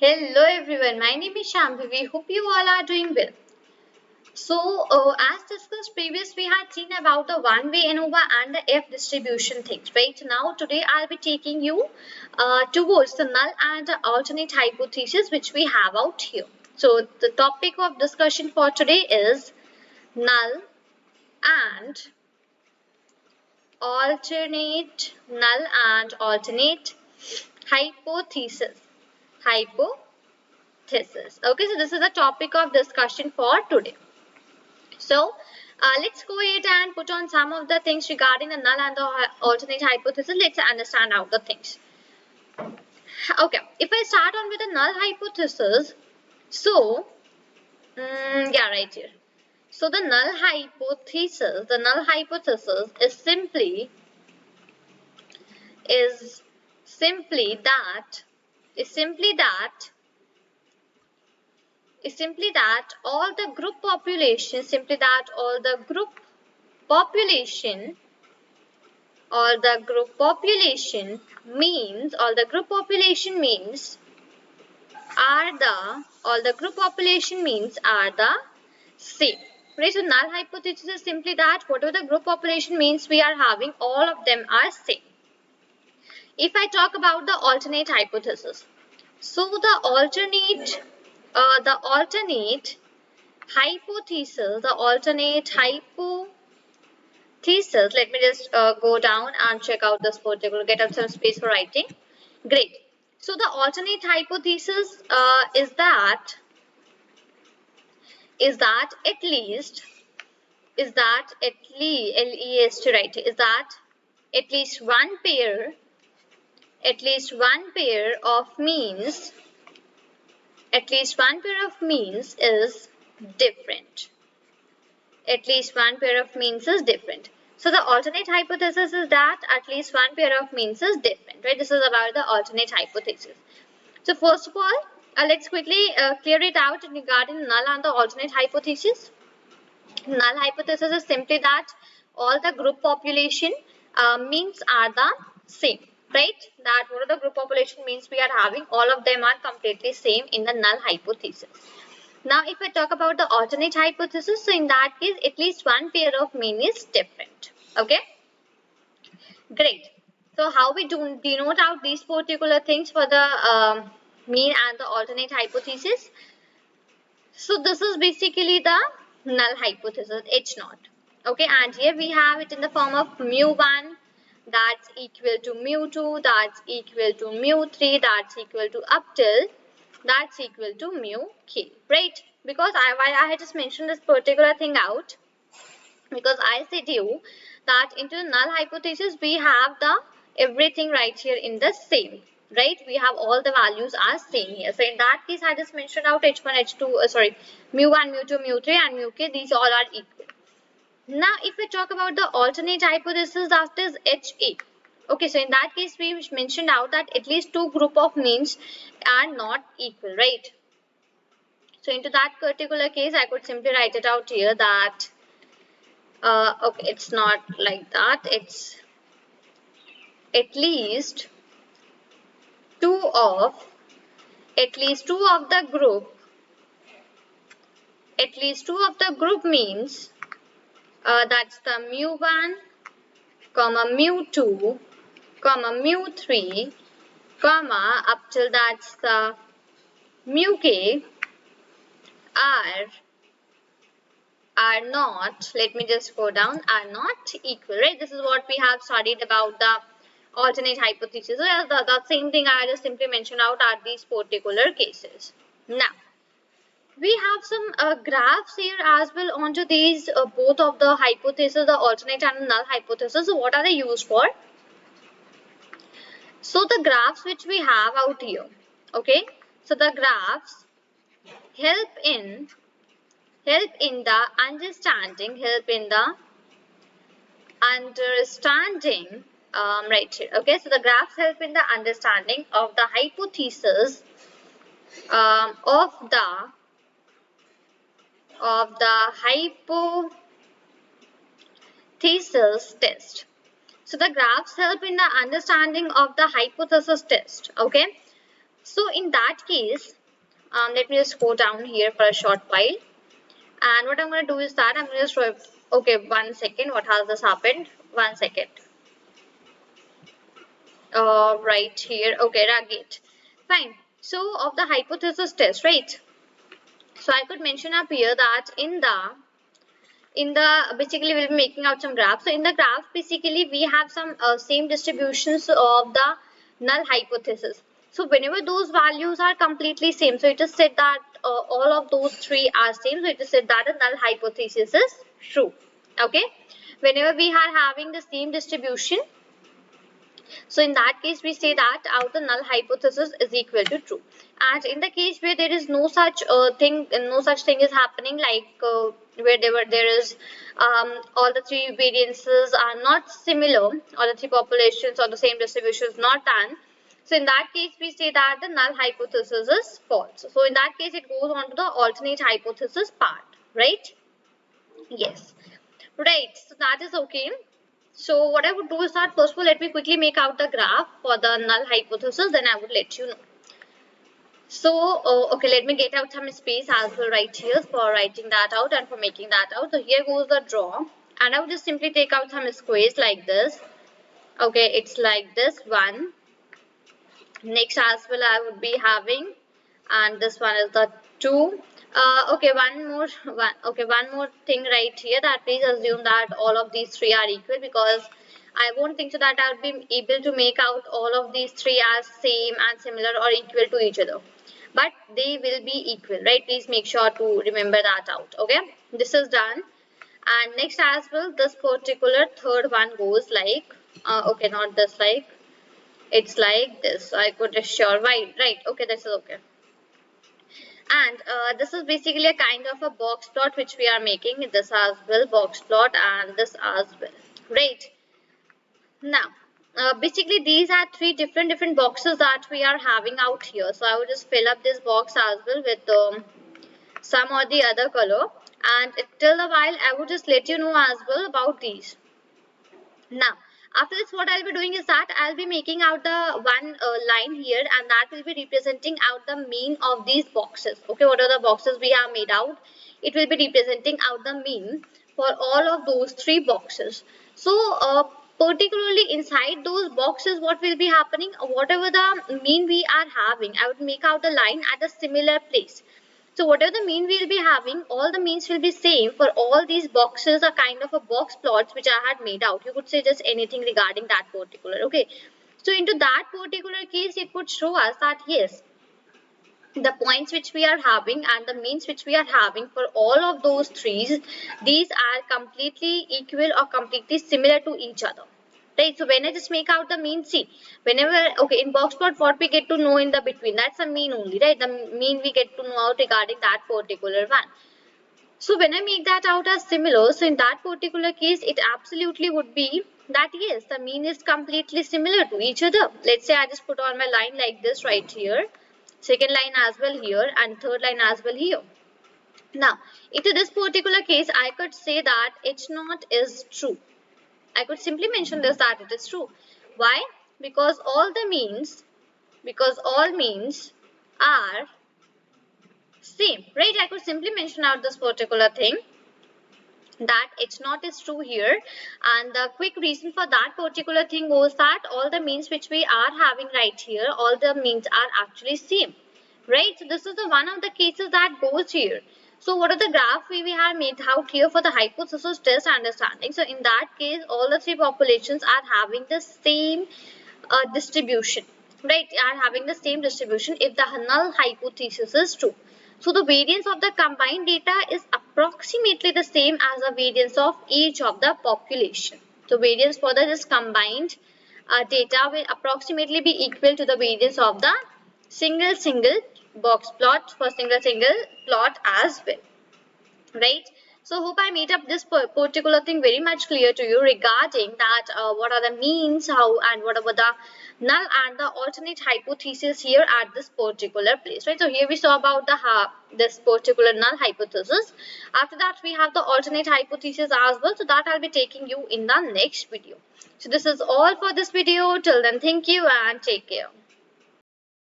Hello everyone, my name is Shambhavi. We hope you all are doing well. As discussed previous, we had seen about the one-way ANOVA and the F distribution things, right? Now, today I'll be taking you towards the null and the alternate hypothesis which we have out here. So, the topic of discussion for today is null and alternate hypothesis. Hypothesis. Okay, so this is the topic of discussion for today. So let's go ahead and put on some of the things regarding the null and the alternate hypothesis. Let's understand out the things. Okay, if I start on with the null hypothesis, so yeah, right here. So the null hypothesis is simply that all the group population means are the same. Right, so null hypothesis is simply that whatever the group population means we are having, all of them are same. If I talk about the alternate hypothesis, so the alternate hypothesis, let me just go down and check out this particular, get up some space for writing. Great. So the alternate hypothesis is that at least one pair of means is different. So the alternate hypothesis is that at least one pair of means is different, right? This is about the alternate hypothesis. So first of all, let's quickly clear it out regarding null and the alternate hypothesis. Null hypothesis is simply that all the group population means are the same, right? That what are the group population means we are having, all of them are completely same in the null hypothesis. Now, if I talk about the alternate hypothesis, so in that case, at least one pair of mean is different. Okay, great. So how we do denote out these particular things for the mean and the alternate hypothesis? So this is basically the null hypothesis, H naught. Okay, and here we have it in the form of mu1, that's equal to mu2, that's equal to mu3, that's equal to up till that's equal to mu k, right? Because I had just mentioned this particular thing out because I said you that into the null hypothesis we have the everything right here in the same, right? We have all the values are same here. So in that case I just mentioned out h1, h2, mu1, mu2, mu3 and mu k, these all are equal. Now if we talk about the alternate hypothesis, that is HA. Okay, so in that case we mentioned out that at least two group of means are not equal, right? So into that particular case I could simply write it out here that okay, it's not like that, it's at least two of the group means that's the mu1 comma mu2 comma mu3 comma up till that's the mu k are not, let me just go down, are not equal, right? This is what we have studied about the alternate hypothesis. So the same thing I just simply mentioned out are these particular cases. Now we have some graphs here as well onto these both of the hypothesis, the alternate and null hypothesis. So what are they used for? So the graphs which we have out here, okay, so the graphs help in the understanding right here. Okay, so the graphs help in the understanding of the hypothesis of the hypothesis test. So the graphs help in the understanding of the hypothesis test. Okay, So in that case, let me just go down here for a short while. And what I'm going to do is that I'm going to just show, okay, 1 second, what has this happened? 1 second. Right here, okay, Ragit. Fine. So of the hypothesis test, right? So I could mention up here that in the basically we'll be making out some graphs. So in the graph basically we have some same distributions of the null hypothesis. So whenever those values are completely same, so it is said that all of those three are same, so it is said that the null hypothesis is true. Okay, whenever we are having the same distribution, so in that case, we say that out the null hypothesis is equal to true. And in the case where there is no such thing is happening, like where there is all the three variances are not similar, or the three populations or the same distribution is not done. So in that case, we say that the null hypothesis is false. So in that case, it goes on to the alternate hypothesis part, right? Yes. Right. So that is okay. So what I would do is that first of all, let me quickly make out the graph for the null hypothesis, then I would let you know. So, okay, let me get out some space as well right here for writing that out and for making that out. So here goes the draw, and I would just simply take out some squares like this. Okay, it's like this one. Next as well I would be having, and this one is the 2. Okay, one more thing right here, that please assume that all of these three are equal, because I won't think so that I'll be able to make out all of these three as same and similar or equal to each other, but they will be equal, right? Please make sure to remember that out. Okay, this is done. And next as well, this particular third one goes like okay, not this, like it's like this. So I could assure, right, okay, this is okay. And this is basically a kind of a box plot which we are making, this as well, box plot, and this as well, right? Now basically these are three different boxes that we are having out here. So I will just fill up this box as well with some or the other color, and till a while I would just let you know as well about these. Now, after this, what I'll be doing is that I'll be making out the one line here, and that will be representing out the mean of these boxes. Okay, what are the boxes we have made out? It will be representing out the mean for all of those three boxes. So, particularly inside those boxes, what will be happening? Whatever the mean we are having, I would make out the line at a similar place. So whatever the mean we will be having, all the means will be same for all these boxes, are kind of a box plots which I had made out. You could say just anything regarding that particular. Okay. So into that particular case, it would show us that yes, the points which we are having and the means which we are having for all of those threes, these are completely equal or completely similar to each other. Right, so when I just make out the mean, see, whenever, okay, in box plot, what we get to know in the between, that's the mean only, right? The mean we get to know out regarding that particular one. So when I make that out as similar, so in that particular case, it absolutely would be that yes, the mean is completely similar to each other. Let's say I just put on my line like this right here, second line as well here, and third line as well here. Now, into this particular case, I could say that H0 is true. I could simply mention this, that it is true. Why? Because all means are same, right? I could simply mention out this particular thing, that H0 is true here, and the quick reason for that particular thing was that all the means which we are having right here, all the means are actually same, right? So this is the one of the cases that goes here. So what are the graph we have made out here for the hypothesis test understanding? So in that case, all the three populations are having the same distribution, right? Are having the same distribution if the null hypothesis is true. So the variance of the combined data is approximately the same as the variance of each of the population. So variance for this combined data will approximately be equal to the variance of the single box plot for single plot as well, right? So hope I made up this particular thing very much clear to you regarding that what are the means, how, and what about the null and the alternate hypothesis here at this particular place, right? So here we saw about the this particular null hypothesis. After that we have the alternate hypothesis as well, so that I'll be taking you in the next video. So this is all for this video. Till then, thank you and take care.